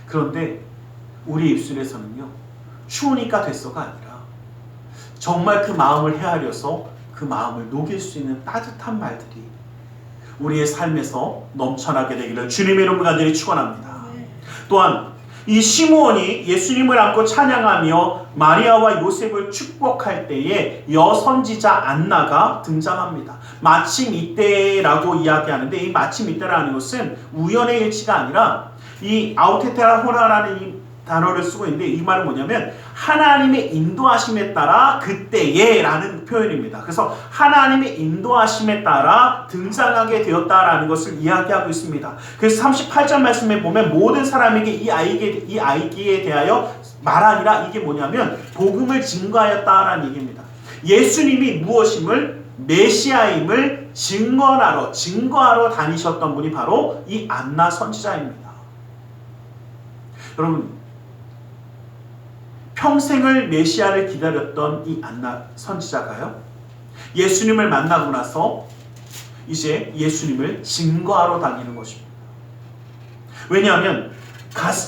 그런데 우리 입술에서는요, 추우니까 됐어가 아니라 정말 그 마음을 헤아려서 그 마음을 녹일 수 있는 따뜻한 말들이 우리의 삶에서 넘쳐나게 되기를 주님의 이름으로 간절히 축원합니다. 또한 이 시므온이 예수님을 안고 찬양하며 마리아와 요셉을 축복할 때에 여선지자 안나가 등장합니다. 마침 이때라고 이야기하는데, 이 마침 이때라는 것은 우연의 일치가 아니라 이 아우테테라 호라라는 이 단어를 쓰고 있는데, 이 말은 뭐냐면 하나님의 인도하심에 따라 그때에 라는 표현입니다. 그래서 하나님의 인도하심에 따라 등장하게 되었다라는 것을 이야기하고 있습니다. 그래서 38절 말씀에 보면 모든 사람에게 이 아이기에 대하여 말하니라, 이게 뭐냐면 복음을 증거하였다라는 얘기입니다. 예수님이 무엇임을, 메시아임을 증거하러 다니셨던 분이 바로 이 안나 선지자입니다. 여러분, 평생을 메시아를 기다렸던 이 안나 선지자가요, 예수님을 만나고 나서 이제 예수님을 증거하러 다니는 것입니다. 왜냐하면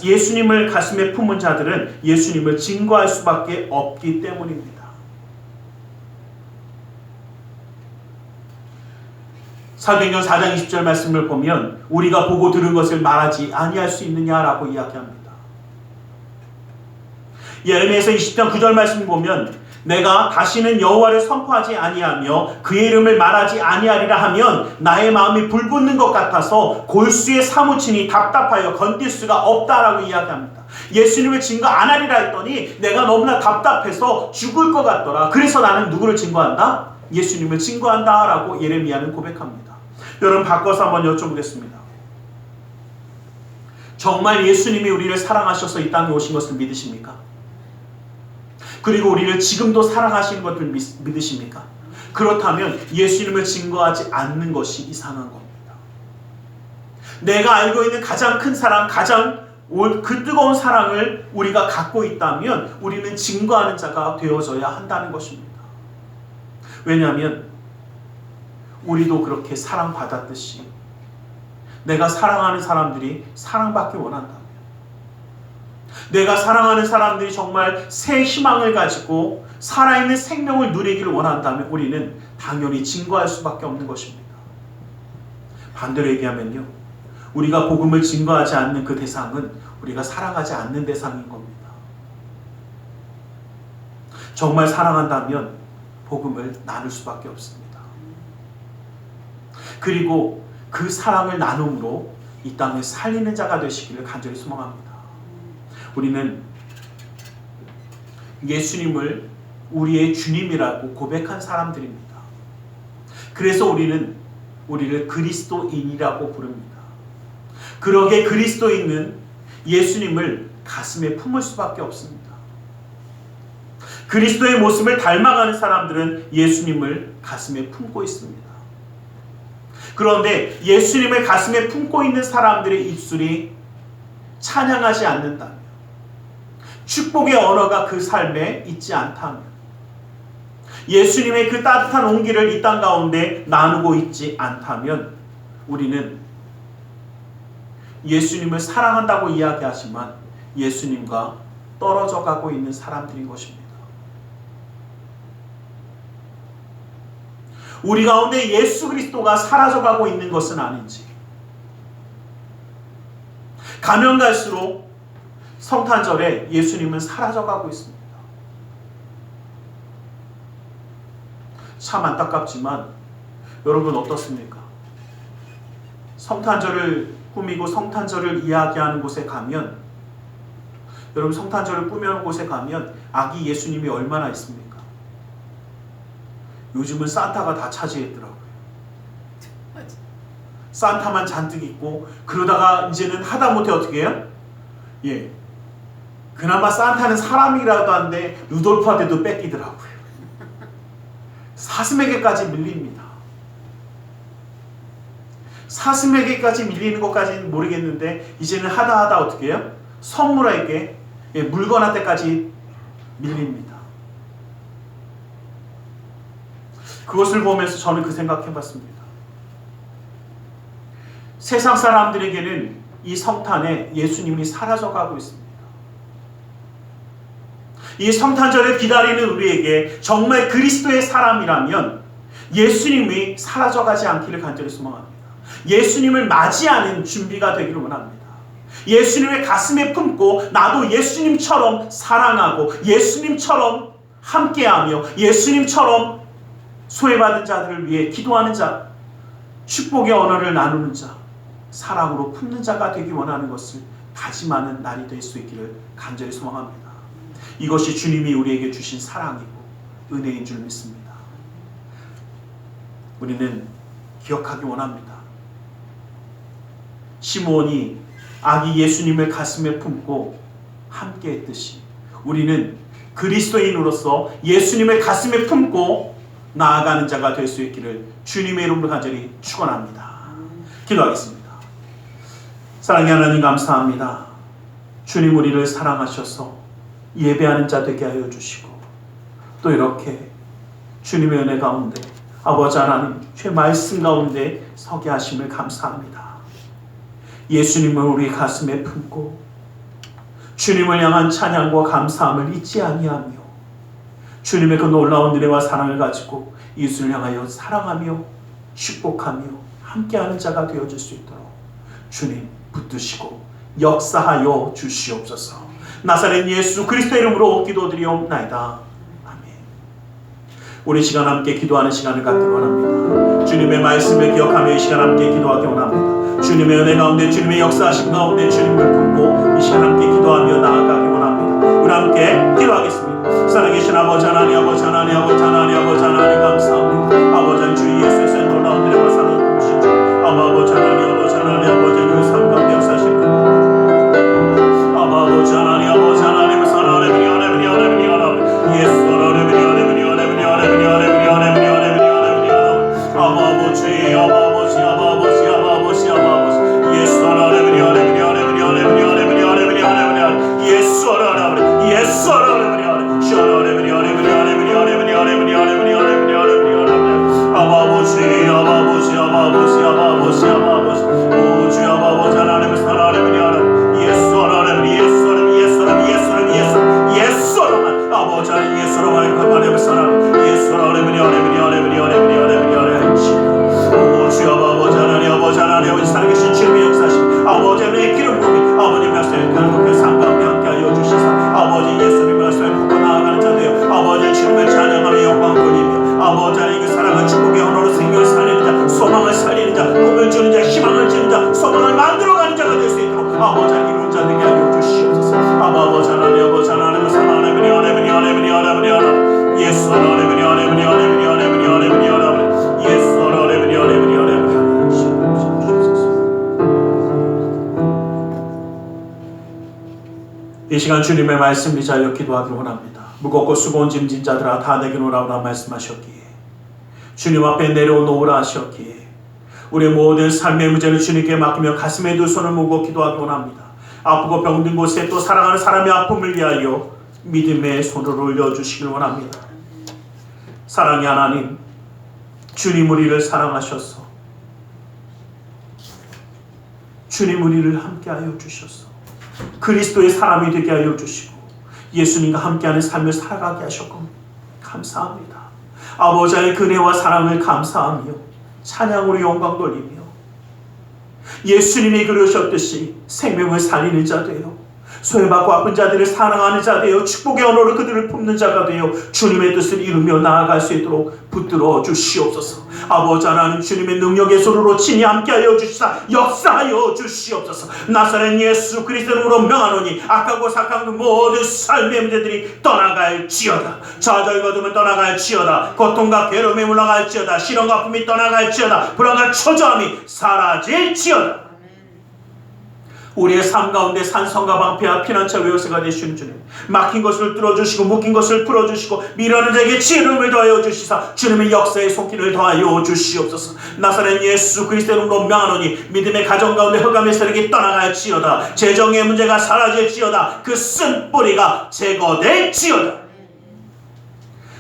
예수님을 가슴에 품은 자들은 예수님을 증거할 수밖에 없기 때문입니다. 사도행전 4장 20절 말씀을 보면 우리가 보고 들은 것을 말하지 아니할 수 있느냐라고 이야기합니다. 예레미야서 20장 9절 말씀을 보면 내가 다시는 여호와를 선포하지 아니하며 그의 이름을 말하지 아니하리라 하면 나의 마음이 불붙는 것 같아서 골수에 사무치니 답답하여 건딜 수가 없다라고 이야기합니다. 예수님을 증거 안 하리라 했더니 내가 너무나 답답해서 죽을 것 같더라. 그래서 나는 누구를 증거한다? 예수님을 증거한다 라고 예레미야는 고백합니다. 여러분, 바꿔서 한번 여쭤보겠습니다. 정말 예수님이 우리를 사랑하셔서 이 땅에 오신 것을 믿으십니까? 그리고 우리를 지금도 사랑하시는 것을 믿으십니까? 그렇다면 예수님을 증거하지 않는 것이 이상한 겁니다. 내가 알고 있는 가장 큰 사랑, 가장 그 뜨거운 사랑을 우리가 갖고 있다면 우리는 증거하는 자가 되어져야 한다는 것입니다. 왜냐하면 우리도 그렇게 사랑받았듯이 내가 사랑하는 사람들이 사랑받기 원한다면, 내가 사랑하는 사람들이 정말 새 희망을 가지고 살아있는 생명을 누리기를 원한다면 우리는 당연히 증거할 수밖에 없는 것입니다. 반대로 얘기하면요, 우리가 복음을 증거하지 않는 그 대상은 우리가 사랑하지 않는 대상인 겁니다. 정말 사랑한다면 복음을 나눌 수밖에 없습니다. 그리고 그 사랑을 나눔으로 이 땅을 살리는 자가 되시기를 간절히 소망합니다. 우리는 예수님을 우리의 주님이라고 고백한 사람들입니다. 그래서 우리는 우리를 그리스도인이라고 부릅니다. 그러게 그리스도인은 예수님을 가슴에 품을 수밖에 없습니다. 그리스도의 모습을 닮아가는 사람들은 예수님을 가슴에 품고 있습니다. 그런데 예수님을 가슴에 품고 있는 사람들의 입술이 찬양하지 않는다면, 축복의 언어가 그 삶에 있지 않다면, 예수님의 그 따뜻한 온기를 이 땅 가운데 나누고 있지 않다면 우리는 예수님을 사랑한다고 이야기하지만 예수님과 떨어져 가고 있는 사람들인 것입니다. 우리 가운데 예수 그리스도가 사라져가고 있는 것은 아닌지, 가면 갈수록 성탄절에 예수님은 사라져가고 있습니다. 참 안타깝지만 여러분 어떻습니까? 성탄절을 꾸미고 성탄절을 이야기하는 곳에 가면, 여러분 성탄절을 꾸며놓은 곳에 가면 아기 예수님이 얼마나 있습니까? 요즘은 산타가 다 차지했더라고요. 산타만 잔뜩 있고, 그러다가 이제는 하다못해 어떻게 해요? 그나마 산타는 사람이라도 한데 루돌프한테도 뺏기더라고요. 사슴에게까지 밀립니다. 사슴에게까지 밀리는 것까지는 모르겠는데 이제는 하다 어떻게 해요? 성물에게, 물건한테까지 밀립니다. 그것을 보면서 저는 그 생각해봤습니다. 세상 사람들에게는 이 성탄에 예수님이 사라져가고 있습니다. 이 성탄절을 기다리는 우리에게 정말 그리스도의 사람이라면 예수님이 사라져가지 않기를 간절히 소망합니다. 예수님을 맞이하는 준비가 되기를 원합니다. 예수님의 가슴에 품고 나도 예수님처럼 사랑하고 예수님처럼 함께하며 예수님처럼 소외받은 자들을 위해 기도하는 자, 축복의 언어를 나누는 자, 사랑으로 품는 자가 되기 원하는 것을 다짐하는 날이 될 수 있기를 간절히 소망합니다. 이것이 주님이 우리에게 주신 사랑이고 은혜인 줄 믿습니다. 우리는 기억하기 원합니다. 시므온이 아기 예수님을 가슴에 품고 함께 했듯이 우리는 그리스도인으로서 예수님을 가슴에 품고 나아가는 자가 될 수 있기를 주님의 이름으로 간절히 축원합니다. 기도하겠습니다. 사랑의 하나님 감사합니다. 주님 우리를 사랑하셔서 예배하는 자 되게 하여 주시고 또 이렇게 주님의 은혜 가운데 아버지 하나님 주의 말씀 가운데 서게 하심을 감사합니다. 예수님을 우리 가슴에 품고 주님을 향한 찬양과 감사함을 잊지 아니하며 주님의 그 놀라운 은혜와 사랑을 가지고 이웃을 향하여 사랑하며 축복하며 함께하는 자가 되어줄 수 있도록 주님 붙드시고 역사하여 주시옵소서. 나사렛 예수 그리스도 이름으로 기도드리옵나이다. 아멘. 우리 시간 함께 기도하는 시간을 갖기를 원합니다. 주님의 말씀을 기억하며 이 시간 함께 기도하기 원합니다. 주님의 은혜 가운데 주님의 역사하심 가운데 주님을 품고 이 시간 함께 기도하며 나아가기 원합니다. 우리 함께 기도하겠습니다. 살아계신 아버지 하나님, 아버지 하나님, 아버지 하나님, 아버지 하나님 감사합니다. 아버지 주 예수의 놀라운 은혜와 사랑을 부으신 주 아버지 하나님, 아버지 하나님, 아버지 그 삶 가운데 역사하신 분 아버지 하나님, 아버지 하나님 사랑하는 분이 하나님이 하나님이 하나님 예수 하나님이 하나님이 하나님이 하나님이 하나님이 하나님이 하나님이 하나님이 아버지 아버지 아버지 아버지 아버지 예수 하나님이 하나님이 하나님이 하나님이 하나님이 하나님이 하나님이 예수 하나님이 예수 하나님이 하나님이 하나님이 하나님이 하나님이 하나님이 하나님이 하나님이 하나님이 아버지 아버지 아버지 아버지 아버지 오주 아버지 하나님의 하나님이 하나님 예수 하나님 예수 하나님 예수 하나님 예수 하나님 예수 하나님 예수 하나님 아버지 하나님 예수 하나님 하나님의 하나님 예수 하나님이 하나님이 하나님이 하나님이 하나님이 하나님이 오주 아버지 하나님 아버지 하나님 아버지 살아계신 주님의 역사심 아버지 하나님의 기름 부음이 아버지 말씀에 간곡히 상가함에 함께하여 주시사 아버지 예수님의 말씀에 품고 나아가는 자 되어 아버지 주님을 찬양하며 영광 돌리며 아버지 하나님 그 사랑을 축복의 언어로 생명을 살리는 자 소망을 살리는 자 꿈을 주는 자 희망을 주는 자 소망을 만들어가는 자가 될 수 있도록 아버지 하나님 이룬 자 되게 하여 주시옵소서. 아버지 하나님 아버지 하나님 사랑하는 하나님이 하나님이 하나님이 하나님 예수 하나님이 하나님이 하나님이 하나님이 하나님이 하나님 예수 하나님이 하나님이 하나님이 이 시간 주님의 말씀 위하여 기도하기를 원합니다. 무겁고 수고온 짐진 자들아 다 내게 오라오라 말씀하셨기에 주님 앞에 내려놓으라 하셨기에 우리의 모든 삶의 문제를 주님께 맡기며 가슴에 두 손을 모으고 기도하기 원합니다. 아프고 병든 곳에 또 사랑하는 사람의 아픔을 위하여 믿음의 손을 올려주시길 원합니다. 사랑의 하나님, 주님 우리를 사랑하셔서 주님 우리를 함께하여 주셔서 그리스도의 사람이 되게 하여 주시고 예수님과 함께하는 삶을 살아가게 하셨고 감사합니다. 아버지의 은혜와 사랑을 감사하며 찬양으로 영광 돌리며 예수님이 그러셨듯이 생명을 살리는 자 되어 소외받고 아픈 자들을 사랑하는 자 되어 축복의 언어로 그들을 품는 자가 되어 주님의 뜻을 이루며 나아갈 수 있도록 붙들어 주시옵소서. 아버지 하나님 주님의 능력의 손으로 친히 함께하여 주시사 역사하여 주시옵소서. 나사렛 예수 그리스도로 명하노니 악하고 사악한 그 모든 삶의 문제들이 떠나갈지어다. 좌절과 어둠은 떠나갈지어다. 고통과 괴로움이 물러갈지어다. 시련과 아픔이 떠나갈지어다. 불안과 초조함이 사라질지어다. 우리의 삶 가운데 산성과 방패와 피난처 외요새가 되시는 주님, 막힌 것을 뚫어주시고 묶인 것을 풀어주시고 미련한 자에게 지혜를 더하여 주시사 주님의 역사의 손길을 더하여 주시옵소서. 나사렛 예수 그리스도의 이름으로 명하노니 믿음의 가정 가운데 흑암의 세력이 떠나갈지어다. 재정의 문제가 사라질지어다. 그 쓴 뿌리가 제거될지어다.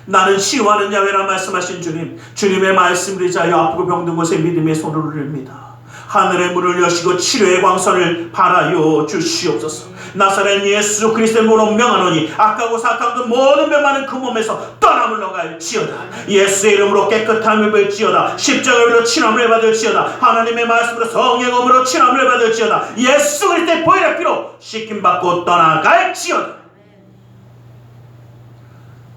나는 치유하는 야훼라 말씀하신 주님, 주님의 말씀을 위하여 아프고 병든 곳에 믿음의 손을 올립니다. 하늘의 문을 여시고 치료의 광선을 발하여 주시옵소서. 나사렛 예수 그리스도의 이름으로 명하노니 악하고 사악한 그 모든 병만은 그 몸에서 떠나 물러갈지어다. 예수의 이름으로 깨끗함을 받을지어다. 십자가로 친함을 받을지어다. 하나님의 말씀으로 성령으로 친함을 받을지어다. 예수 그리스도의 보혈의 피로 씻김받고 떠나갈지어다.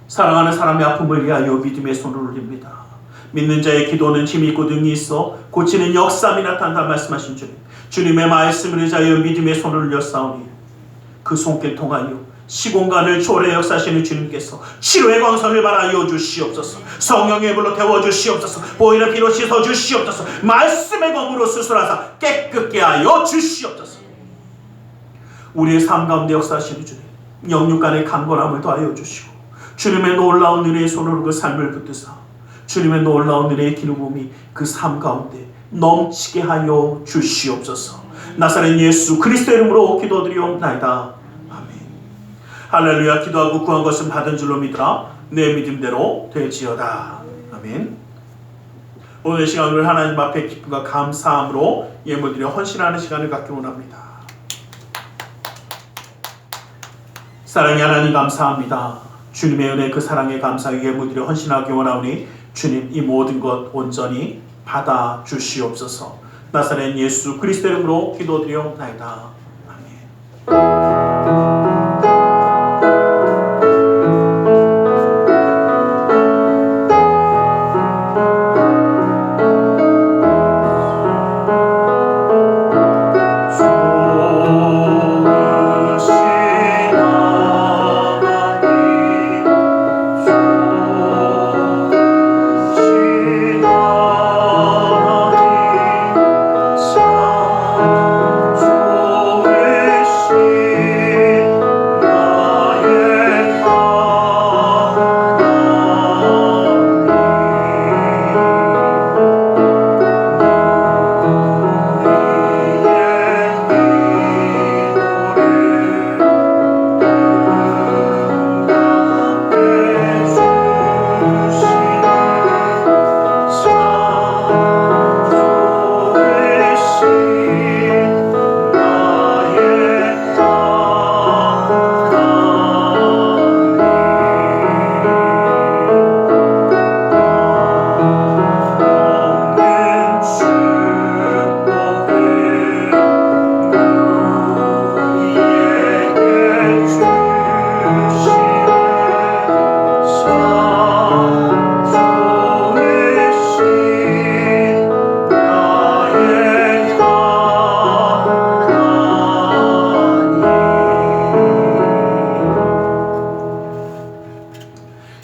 사랑하는 사람의 아픔을 위하여 믿음의 손을 올립니다. 믿는 자의 기도는 힘이 있고 능이 있어 고치는 역사함이 나타난다 말씀하신 주님, 주님의 말씀을 의지하여 믿음의 손을 올렸사오니 그 손길 통하여 시공간을 초월해 역사하시는 주님께서 치료의 광선을 발하여 주시옵소서. 성령의 불로 태워주시옵소서. 보혈의 피로 씻어주시옵소서. 말씀의 검으로 수술하사 깨끗게 하여 주시옵소서. 우리의 삶 가운데 역사하시는 주님, 영육간의 강건함을 더하여 주시고 주님의 놀라운 은혜의 손으로 그 삶을 붙드사 주님의 놀라운 은혜의 기름부음이 그 삶 가운데 넘치게 하여 주시옵소서. 나사렛 예수 그리스도의 이름으로 기도드리옵나이다. 아멘. 할렐루야. 기도하고 구한 것은 받은 줄로 믿으라. 내 믿음대로 되지어다. 아멘. 오늘 시간을 하나님 앞에 기쁨과 감사함으로 예물드려 헌신하는 시간을 갖기 원합니다. 사랑의 하나님 감사합니다. 주님의 은혜 그 사랑에 감사하게 예물드려 헌신하기 원하오니 주님 이 모든 것 온전히 받아 주시옵소서. 나사렛 예수 그리스도 이름으로 기도드리옵나이다.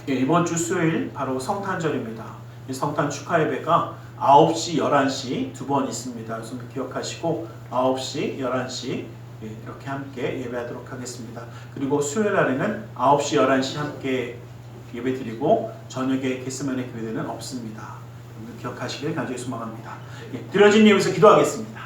이번 주 수요일 바로 성탄절입니다. 이 성탄 축하 예배가 9시, 11시 두 번 있습니다. 그래서 기억하시고 9시, 11시 이렇게 함께 예배하도록 하겠습니다. 그리고 수요일 날에는 9시, 11시 함께 예배드리고 저녁에 게스만의 교회는 없습니다. 기억하시길 간절히 소망합니다. 드려진 예배에서 기도하겠습니다.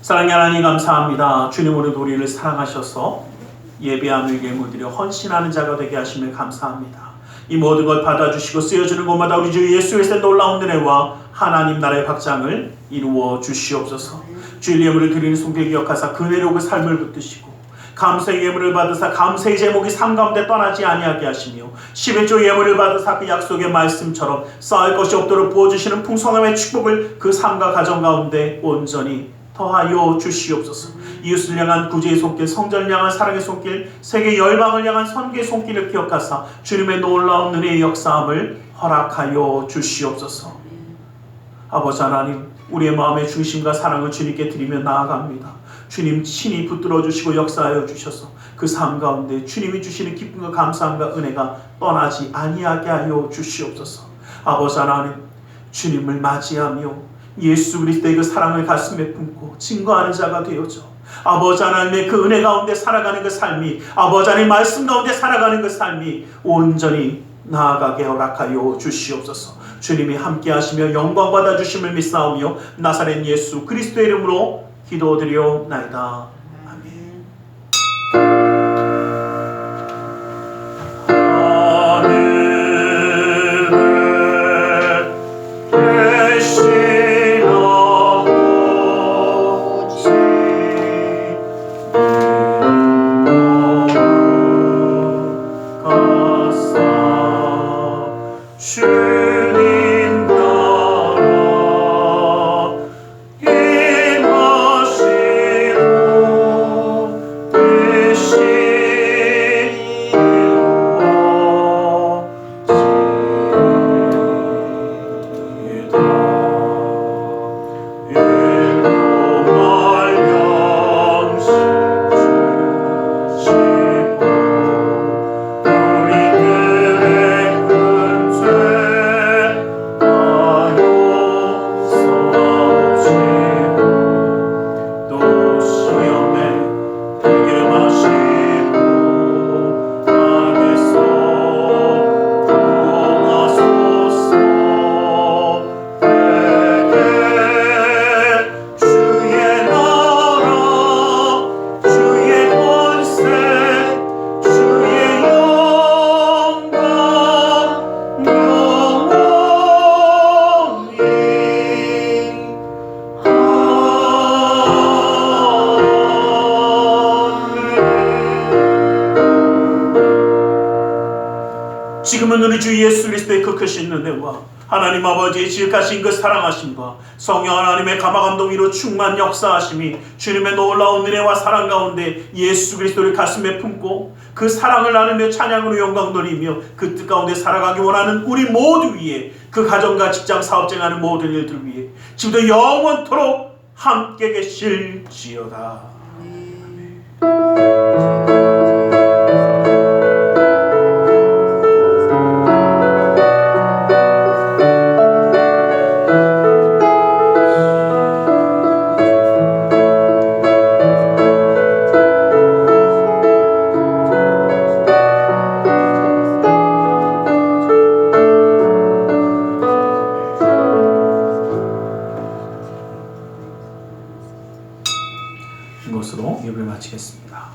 사랑의 하나님 감사합니다. 주님 오늘 우리를 사랑하셔서 예배함을 예물드려 헌신하는 자가 되게 하심을 감사합니다. 이 모든 것 받아주시고 쓰여주는 곳마다 우리 주 예수 그리스도의 놀라운 은혜와 하나님 나라의 확장을 이루어 주시옵소서. 주의 예물을 드리는 손길 기억하사 그 은혜로 그 삶을 붙드시고 감사의 예물을 받으사 감사의 제목이 삶 가운데 떠나지 아니하게 하시며 11조 예물을 받으사 그 약속의 말씀처럼 쌓을 것이 없도록 부어주시는 풍성함의 축복을 그 삶과 가정 가운데 온전히 더하여 주시옵소서. 이웃을 향한 구제의 손길, 성전을 향한 사랑의 손길, 세계 열방을 향한 선교의 손길을 기억하사 주님의 놀라운 은혜의 역사함을 허락하여 주시옵소서. 아버지 하나님, 우리의 마음의 중심과 사랑을 주님께 드리며 나아갑니다. 주님 친히 붙들어 주시고 역사하여 주셔서 그 삶 가운데 주님이 주시는 기쁨과 감사함과 은혜가 떠나지 아니하게 하여 주시옵소서. 아버지 하나님, 주님을 맞이하며 예수 그리스도의 그 사랑을 가슴에 품고 증거하는 자가 되어져 아버지 하나님의 그 은혜 가운데 살아가는 그 삶이, 아버지 하나님의 말씀 가운데 살아가는 그 삶이 온전히 나아가게 허락하여 주시옵소서. 주님이 함께 하시며 영광 받아 주심을 믿사오며 나사렛 예수 그리스도의 이름으로 기도드리옵나이다. 아멘. 지금은 우리 주 예수 그리스도의 그 크신 은혜와 하나님 아버지의 지극하신 그 사랑하심과 성령 하나님의 감화감동으로 충만 역사하심이 주님의 놀라운 은혜와 사랑 가운데 예수 그리스도를 가슴에 품고 그 사랑을 나누며 찬양으로 영광 돌리며 그 뜻 가운데 살아가기 원하는 우리 모두 위에, 그 가정과 직장 사업쟁하는 모든 일들 위에 지금도 영원토록 함께 계실지어다. 이것으로 예배를 마치겠습니다.